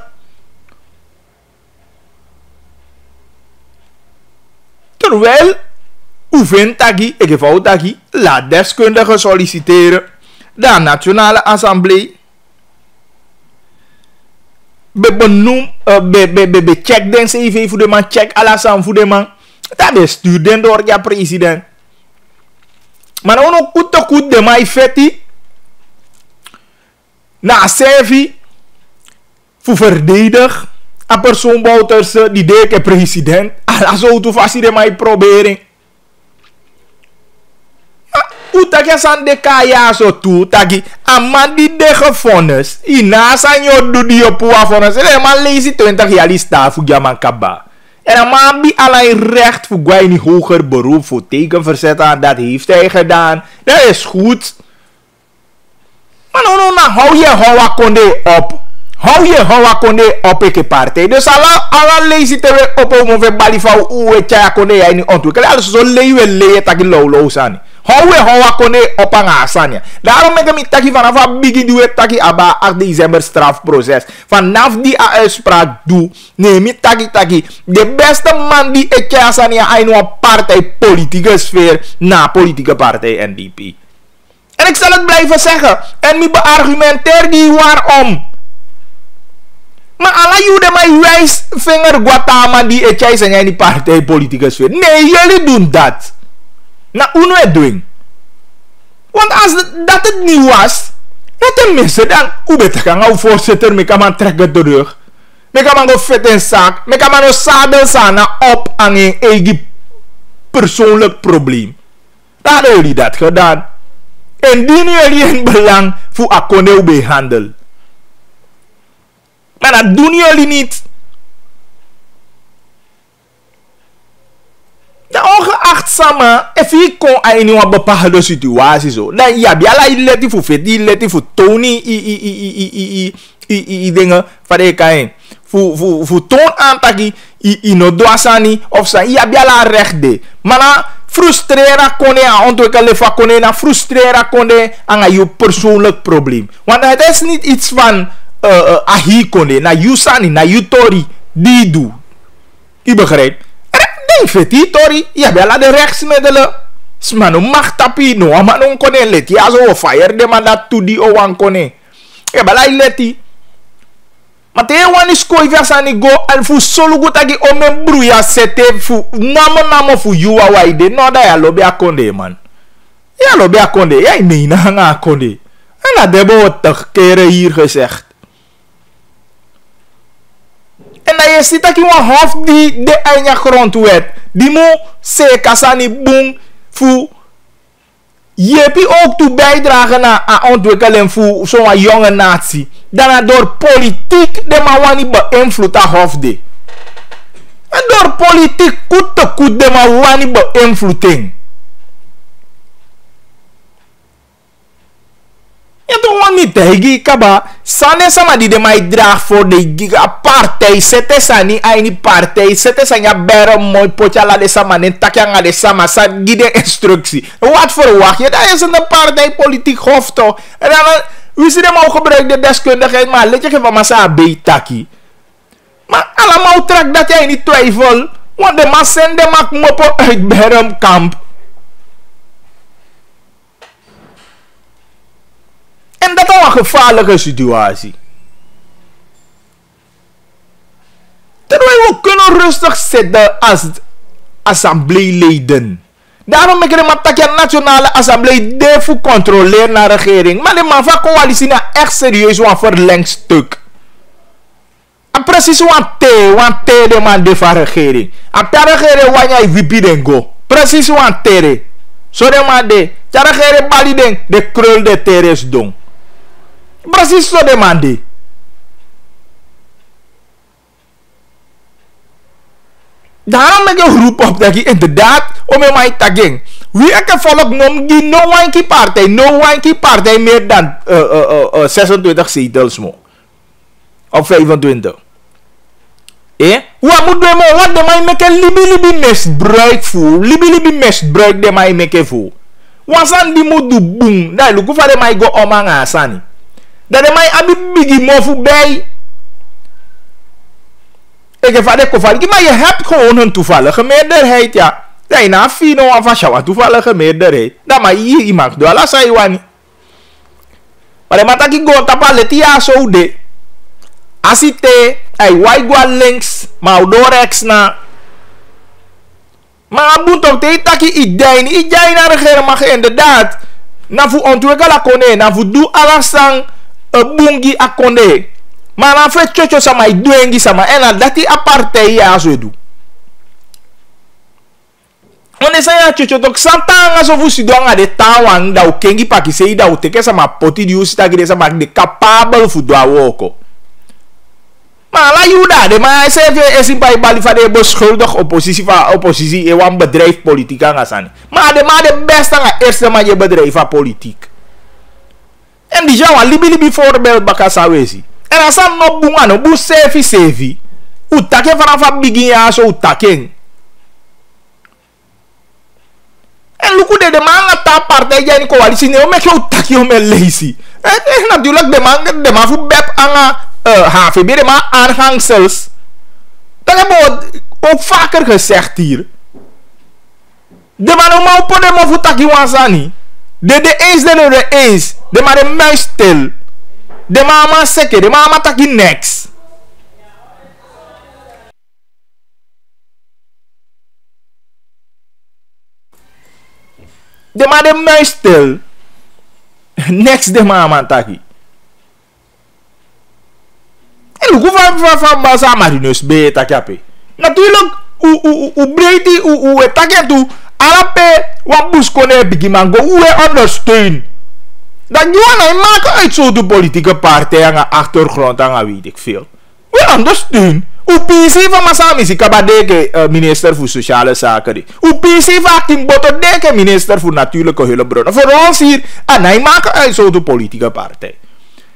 Terwijl, hoe vindt dat ik geef dat laat deskundigen solliciteren. De Nationale Assemblée. Be check den CV voor de man, check alles voor de man. Dat is stuur den door ja president. Maar dan ook goed de man fetti. Na CV voor verdedig. Een persoon bouters die deke president. Alles auto vast de man proberen. Utaki san de kaya so tu taki amandi de gefonnis ina san yo do di opua fonnis en man lezen 20 jaar sta voor jaman kaba en man bi allerlei recht voor gwai niet hoger beroep voor tekenverzet aan dat heeft hij gedaan, dat is goed. Maar nou hou je Hawa Konde op. Hou je Hawa Konde op ik partij. Dus alla lezen te op om we balifau uwe chaya Konde ya ni ontwikkelen. Alles zo lewe taki low sani. Hou je Hawa Konde op aan asanya. Daarom ben ik taki vanaf een biggie doe taki aba 8 december strafproces. Vanaf die uitspraak doe neem ik taki de beste man die ik asanya in een partij politieke sfeer na politieke partij NDP. En ik zal het blijven zeggen. En mi beargumenteer die waarom. Maar alla jullie mij wijsvinger guatama die etjai zijn in die partijpolitieke sfeer. Nee, jullie doen dat. Nou, hoe nu het doen? Want als dat het niet was, ja tenminste dan, hoe beter kan nou voorzitter, me kan man trekken terug. Me kan man go vet in zaak. Me kan man no sadel sana op aan een eigen persoonlijk probleem. Dan hadden jullie dat gedaan. En dienen jullie in belang voor akkoneel behandel. Maar dat doen jullie niet. De ongeachtsame, if je kon in een bepaalde situatie zo, dan ja, biala ileti voor vet, ileti voor Tony, dingen van de kain. Voor toon aantaki, no doasani, of zijn, ja, biala recht de. Maar na frustrera konde aan ontwikkelen van konde, na frustrera konde aan je persoonlijk probleem. Want het is niet iets van ahi konde, na you sani, na you tori, die doe. Je begrijpt? En feti tori, ja, bella de rechtsmiddelen. Smano mag tapi, no, maar non konde leti, ja, zo fire de man dat to die owan konde. Ja, bella leti. Maar te wan is koi versani go en fu solo go tagi o men bruya sete fu namo fu yuwa waide no da ya lobe akonde man. Ja lobe akonde, ja nee na nga akonde. En dat hebben we 80 keren hier gezegd. En dan je ziet dat je een hof die de eigen grondwet die moet zeker sani boom fu je ook toe bijdragen aan ontwikkeling voor zo'n jonge natie. Dan door politiek de man niet beïnvloed dat hof de. En door politiek goed te goed de maar wani beïnvloeding. Ja toch want niet hegi kaba. Sane sama die de mij draag voor de giga partij. Sete sani aini partij. Sete sanya bere mooi potja la de sama. En takja nga de sama. Sa gide instructie. Wat verwacht je? Dat is een partijpolitiek hof toch. En dan we zien hem ook gebruiken de deskundigheid. Maar let je geven maar sa beitaki. Maar allemaal trek dat jij niet twijfel. Want de man zende mak mopo uit Bermkamp. En dat is een gevaarlijke situatie. Terwijl we kunnen rustig zitten als assembleeleden. Daarom heb ik de Nationale Assemblée de controleren naar de regering. Maar de man van coalitie is echt serieus een verlengstuk. En precies want de man de van regering. En per regering wanneer je wipi den go. Precies want tere. Zo de man de. Per regering bali den de krul de teres don. Precies zo de man de. Daarom heb ik een groep op dat je inderdaad om mij te gaan. Wie ik volk noem die no one partij meer dan 26 zetels mo. Of 25. Wat moet de man? Wat de man make libi misbruik voor? Libi misbruik de man make voor. Wansan die moet doen boom. Dat lukt voor de man go omang asani. Dat de man abi bigi mo voor bij. Ik heb vader koffie, maar je hebt gewoon een toevallige meerderheid, ja. Dat je na fino of als je toevallige meerderheid. Dat maar hier iemand doet, alles zei je niet. Maar de mataki go tapa letia zo de. Asite, ay wai go links, maar door rechts na. Maar abun toch te taki idei na regeren mag inderdaad. Na fu ontwikkelen akone, na fu do alasang bungi akone. Maar dan vet chocho sama iduengi sama en dat die aparte ya zo do. Wanneer saya chocho tok santanga so fusi donga de tawang da ukengi paki sei da uteke sama poti di usita gide sama de capable fu do awoko. Maar la juda de maar CV is in bij balifade beschuldig oppositie e wan bedrijf politiek ngasani. Maar de beste nga eerste man je bedrijf van politiek. En die jawa libi voorbeeld bakasawezi. En als dat nog bunga no bu sevi utake vanaf begin ya so utake. En luku de man ta partij ja in coalitie ne o make utake o me lazy. En natuurlijk de man fu bep anga HVB de man aanhangsels. Dat hebben we ook vaker gezegd hier. De man om op de man fu taki wansani. De eens de man de muis stil. De mama seke, de mama taki next. De ma de muis stil. Next de mama taki. En hoe van basa marinus be taki ape. Natuurlijk, u breedie, u taki tu. Alape, wat buskone bigimango, u ondersteun. Dat je maakt uit zo'n politieke partij aan de achtergrond aan weet ik veel. We ondersteunen. U PC van Masami si kabadeke minister voor sociale zaken. U PC van Kim Botodeke minister voor natuurlijke hulpbronnen. Voor ons hier en hij maakt uit zo'n politieke partij.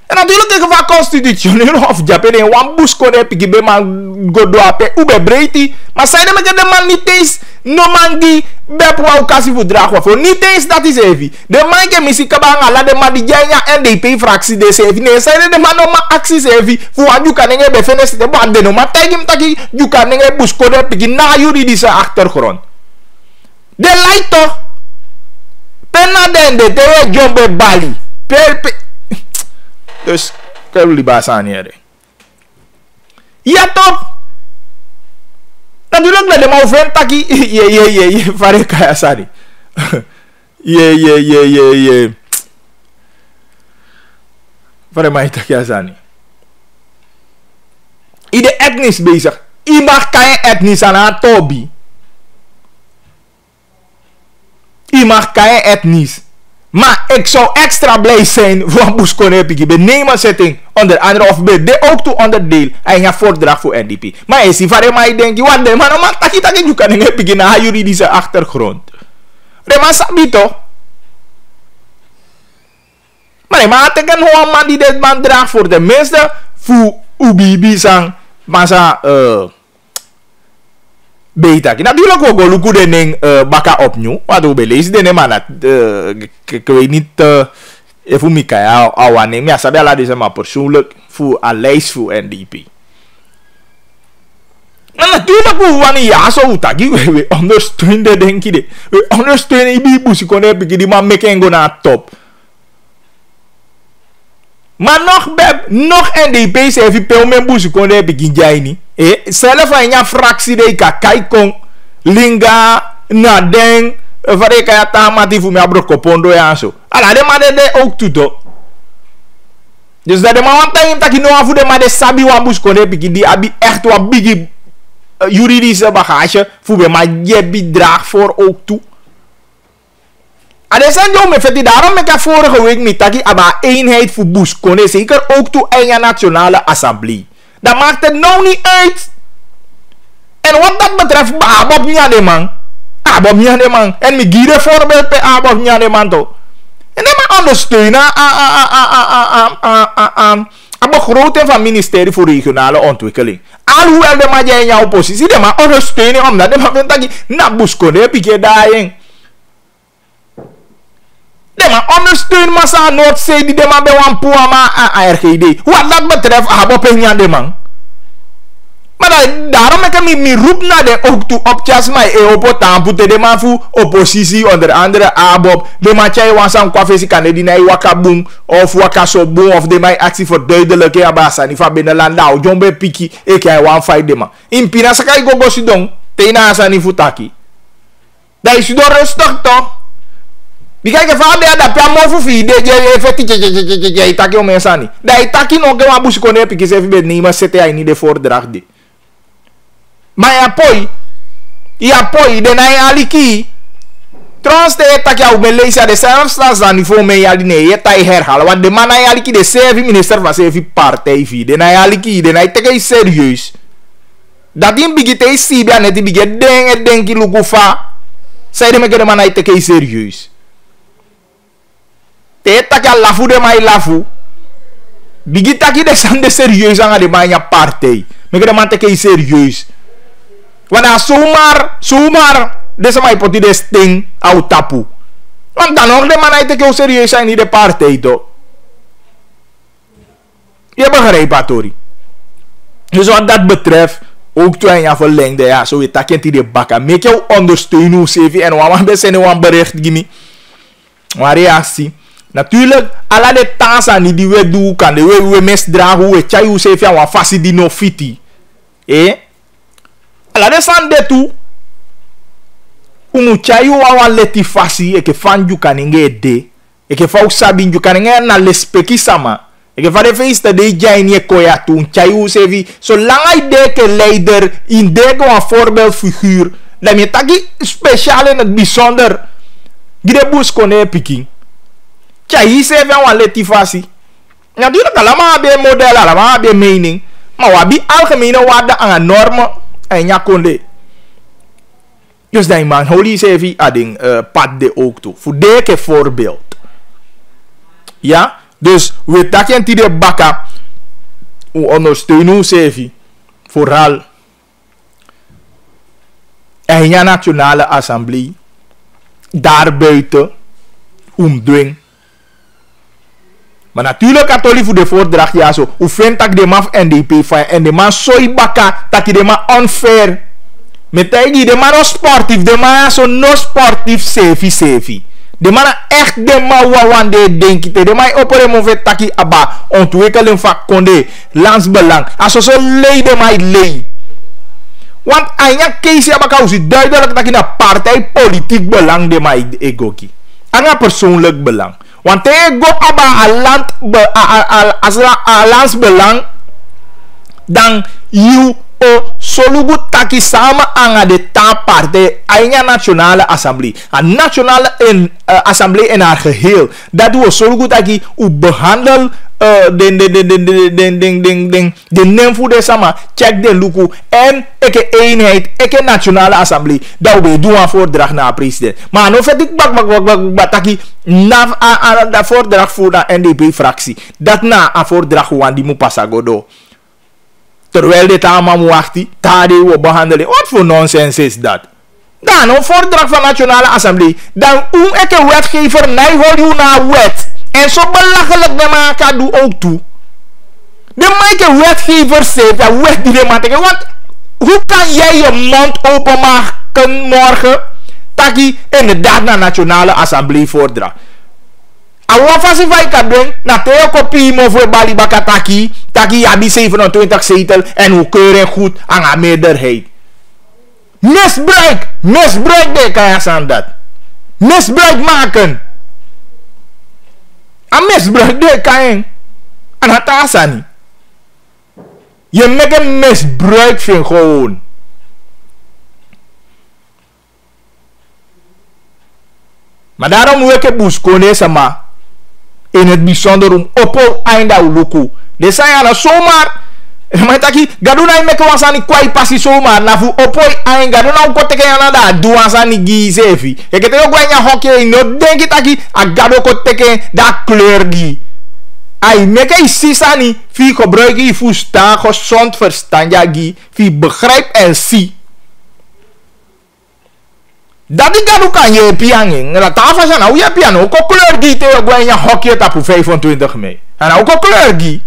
En natuurlijk ik van constitutioneel of Japan en wan buskone pikibe man godo ape ube breiti. Maar zijn er de man niet eens no man die bep wa ukasi voor dragen voor niet eens dat is even. De man ke misi kabanga la de man die janya NDP fractie de sevi. Nee zijn er de man no ma acties even voor aju kanenge befenes de bande no ma tagim taki ju kanenge buskone piki na juridische achtergrond. De light toch. Penna dende de jombe bali. Dus, kan jullie baas aanheren. Ja toch? Natuurlijk met de mouw vent taki. Je, vare kaya sari. Je. Vare mij taki asani. Ide etnisch bezig. I mag kaya etnisch aan haar tobi. I mag kaya etnisch. Maar ik zou extra blij zijn voor een boeskoneepje bij nemenzetting onder andere of bij de ook toe onderdeel en je voordracht voor NDP. Maar is die van mij denk je wat de man maar taki je kan niet beginnen naar juridische achtergrond. De man sabi toch? Maar maar ik een gewoon man die dit man draagt voor de meeste voor ubibi sang masa beter. Natuurlijk ook wel hoe de ding baka opnieuw. Wat we belezen de man dat ik weet niet even Mikael awane. Maar sabi ala deze maar persoonlijk voor een lijst voor NDP. Maar natuurlijk hoe wanneer ja zo taki we ondersteunen denk je. We ondersteunen ibi busi kon heb ik die man maken go naar top. Maar nog NDP se fi pe men busi kon heb ik jij niet. Zelf aan je fractie de ka kaikong linga na den vare ka ta mati fu me abro kopondo ya so. Ala de ma de ook tuto. Dus dat de man want time taki no afu de ma de sabi wa busi kon heb ik die abi echt wa bigi juridische bagage fu be ma je bedrag voor ook toe. En dat zijn jou met vet daarom ik vorige week met taki aba eenheid voor buskone zeker ook toe in je nationale assemblee. Dat maakt het nou niet uit. En wat dat betreft, Abob Nyade man. Abob Nyade man. En mijn gieren voorbeeld bij Abob Nyade man toch. En dan maar ondersteunen aan begroting van het ministerie voor regionale ontwikkeling. Alhoewel de man jij in jouw positie, de man ondersteunen omdat de man vindt dat je na buskone heb je daarin. De man ondersteunen massa Noordzee die de man bij wan puama aan RGD. Wat dat betreft, Abob Nyade man. Maar daarom ik me roep naar de ook toe opjas mij op tampu de man voor oppositie onder andere Abob de man jij was aan kwafesi kan die na wakabung of wakasobung of de mij actie voor duidelijke abasa ni van binnenland nou jombe piki ik jij wan fight de man in pina sakai go go sidong tena asani futaki dat is door rustig toch die kijken van de dat per mo fu de je effectief je itaki o mensani dat itaki no ge wa busi kone piki se fi be ni ma sete ai ni de voordracht de. Maar je poi de na aliki trans de tak ya ubeleisa de zelfs aan niveau me ya ne je tai herhalen want de man na aliki de servi minister van servi partij vi de na aliki de na take serieus dat in bigite si bia net bigite denki lukufa sai de me de man na take serieus te tak ya lafu de mai lafu bigita ki de san de serieus aan de man ya partij me de man take serieus. Wanneer zomaar deze mij poti de sting au tapu. Want dan ook de man uit de serieus zijn in de partij toch. Je begrijpt het Tori. Dus wat dat betreft ook twee jaar verlengde ja zo je takent die de bakken. Make jou ondersteunen CV en wat we zijn een bericht gimme. Een reactie. Natuurlijk alle de tassen die we doen kan de we misdragen we chai CV en wat fasi di no fiti. La de san de tu umuchayu wa leti fasi e ke fan ju kaninge de e ke fa usabi ju kaninge na lespeki sama e ke fa de feesta de jaini e koya tu chayu sevi so lang de ke leider in de go een voorbeeldfiguur la me taki speciaal in het bijzonder gide bus kone piki chayi sevi wa leti fasi natuurlijk allemaal be model allemaal be mening maar wabi algemene waarde aan normen en ja konde. Dus die man holy sevi ading pad de ook toe. Voor deze voorbeeld. Ja, dus we takken die de bakka ondersteunen sevi vooral en ja nationale assemblee daarbuiten omdwing. Maar natuurlijk katoli voor de voordracht ja zo. Hoe vindt dat de man NDP van en de man soy baka dat de man unfair. Met die de man no sportief, de man zo no sportief sefi. De man echt de man wawan de denki te de man opere mo vet taki aba ontwikkeling van konde landsbelang. Aso so lei de man lei. Want anya case ya baka usi duidelijk dat na partij politiek belang de man egoki. Anga persoonlijk belang. Want hij go aba landsbelang dan you o solugu taki sama anga de ta parte aina nationale assemblee. Een nationale assemblee in haar geheel. Dat we solugu taki u behandel de nemvoede sama check de luku en eke eenheid eke nationale assemblee dat we doen een voordracht naar president. Maar no vet ik bak taki na a voordracht voor de NDP fractie dat na een voordracht wan die moet passagodo. Terwijl dit allemaal wachti, tadi we behandelen. Wat voor nonsens is dat? Dan een voordracht van Nationale Assemblee. Dan een wetgever, nee, hoor je naar wet. En zo belachelijk de maken doe ook toe. De maken wetgever zegt, dat wet die de maken. Want hoe kan jij je mond openmaken morgen? Taki inderdaad naar Nationale Assemblee voordracht. Awa fasifai kadeng na teo kopie mo voor Bali Bakataki taki abi 27 zetel en hoe keurig goed aan haar meerderheid. Misbruik de kaya san dat. Misbruik maken. A misbruik de kaya. An hatasani. Je maakt een misbruik van gewoon. Maar daarom moet ik het boeskone sama. In het bijzonder om oppo einda uluku. De zijn aan zomaar. Maar taki gaduna imeke wasani kwai pasi zomaar na fu oppo einda gaduna ukote ke yana da du wasani gizefi. E kete yo gwanya hockey no denki taki a gado kote ke da kleur gi. Ai meke isisani fi gebruik i fu sta gezond verstand ja gi fi begrijp en zie. Dat ik dat kan je piano. La tafel zijn nou je piano. Ook al kleur die te gaan je hockey tapu 25 mei. En ook al kleur die.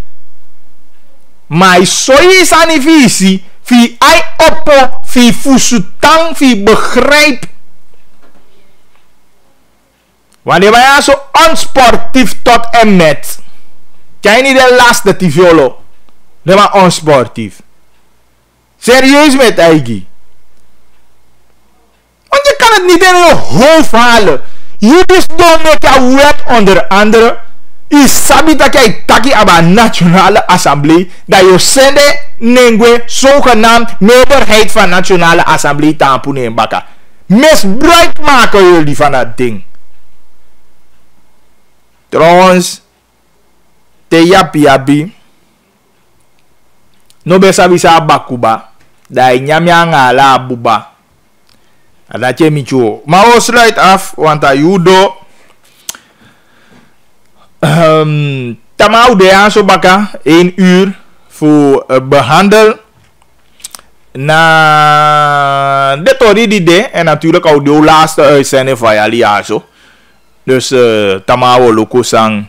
Maar zo is aan die visie. Fi ai oppo. Fi fusutang. Fi begrijp. Wanneer wij zo onsportief tot en met. Kan je niet de laatste tiviolo. Dat maar onsportief. Serieus met eigen. Want je kan het niet in je hoofd halen. Je is dan met je wet onder andere. Je sabi dat je taki aba Nationale Assemblee. Dat je zende nengwe zogenaamd meerderheid van Nationale Assemblee tampune en baka. Misbruik maken jullie van dat ding. Trouwens. Te yapi. No be sabi sa bakuba. Da nyamya ngala buba. Dat je micho. Maar we sluit af, want dat judo. Tamau de aan zo baka 1 uur voor behandel. Na de tori die de en natuurlijk ook de laatste uitzending van jullie zo. Dus tamau loko sang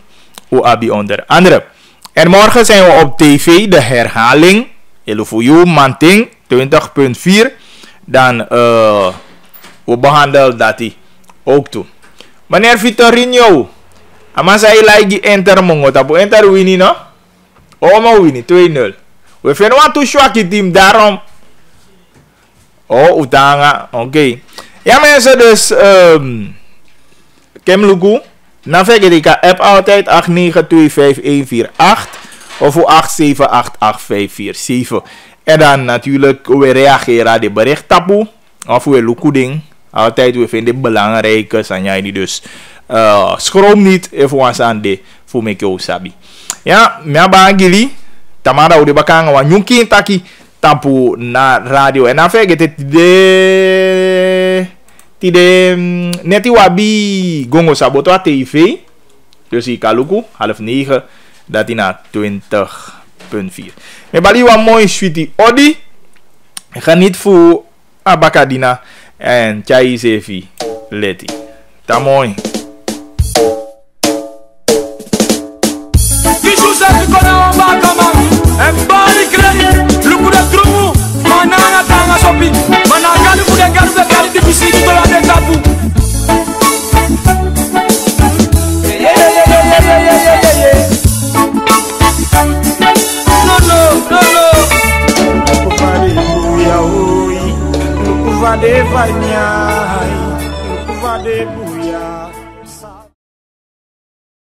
o abi onder andere. En morgen zijn we op tv de herhaling. Elo voor jou manting 20.4 dan we behandelen dat hij ook toe. Meneer Vitorino, ama saya lagi enter mongo tapu enter wini no? Oh mau wini 2-0. We vinden wat toe team daarom. Oh utanga, oké. Ja mensen dus Kemlugu, dan vergeet ik app altijd 8925148 of 8788547. En dan natuurlijk we reageren op de bericht tapu of we lukuding. Altijd we vinden het belangrijk zijn jij die dus schroom niet even was aan de voor me ko sabi. Ja, me abangili tamara ode bakanga wa nyuki taki tapu na radio en dan vergeet het de neti wabi gongo saboto TV. Dus ik kaluku 8:30 dat hij na 20.4. Me bali wa mooi sweetie odi. Geniet voor abakadina en chai zefi leti. Tamoy. Vade vai minha